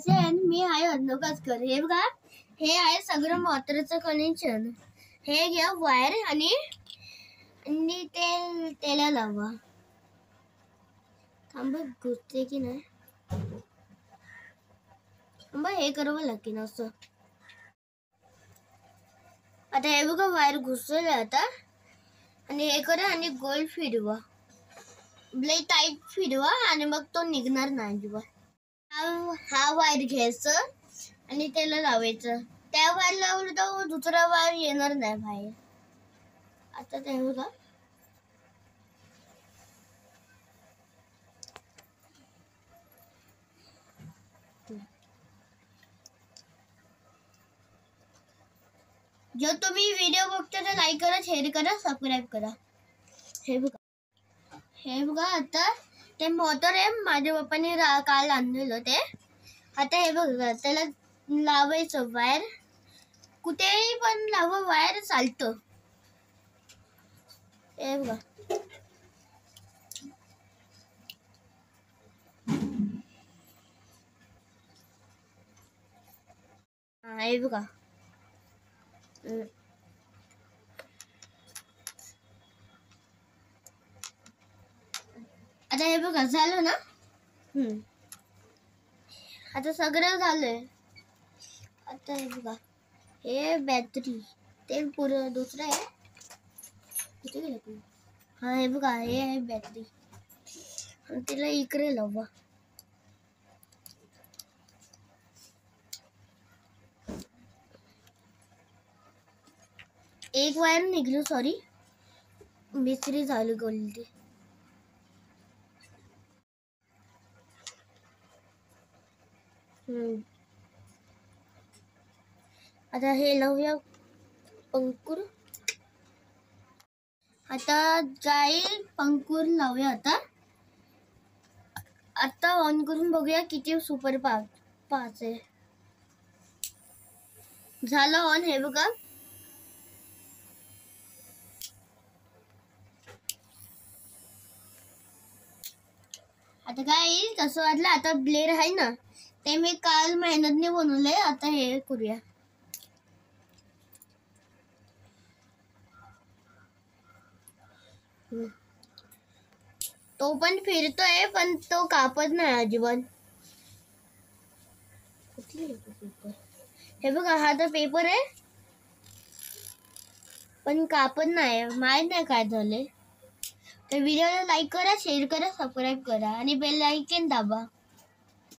Connection मी आहे अर्णवकासकर. हे बघा, हे आहे सगळं मोटरचं कनेक्शन. हे घ्या वायर आणि ते त्याला लावा. थांबा, घुसते की नाही. थांबा, हे करावं लागेल असं. आता हे बघा, वायर घुसवलं आता. आणि हे करा आणि गोल फिरवा. लई टाईट फिरवा आणि मग तो निघणार नाही अजिबात. हा वायर घ्यायचं आणि त्याला लावायचं. त्या वायर लावलं तर दुसरा वायर येणार नाही बाहेर. आता ते बघा, जर तुम्ही व्हिडिओ बघता तर लाईक करा, शेअर करा, सबस्क्राईब करा. हे बघा आता ते मोटर आहे, माझ्या पप्पाने काल आणलेलं ते. आता हे बघा, त्याला लावायचं वायर. कुठेही पण लावा, वायर चालतं. हे बघा, हे बघा. आता हे बघा, झालं ना. आता सगळं झालंय. आता हे बघा, हे बॅटरी ते पुरं दुसरं आहे. कुठे गेलं तू? हा, हे बघा, हे आहे बॅटरी. तिला इकडे लावा. एक वायर निघलो, सॉरी, मिस्त्री झाली गोल्डी. आता हे लावूया पंखूर. आता जाईल पंखूर लावूया. आता ऑन करून बघूया किती सुपर पाच आहे. झालं ऑन. हे बघा, आता काय कसं वाटलं. आता ब्लेड आहे ना, ते मी काल मेहनतने बनवलंय. आता हे करूया. तो पण फिरतोय, पण तो कापत नाही अजिबात. हे बघा, हा तर पेपर आहे, पण कापत नाही. माहित नाही काय झाले. तर व्हिडिओला लाईक करा, शेअर करा, सबस्क्राईब करा आणि बेल आयकॉन दाबा.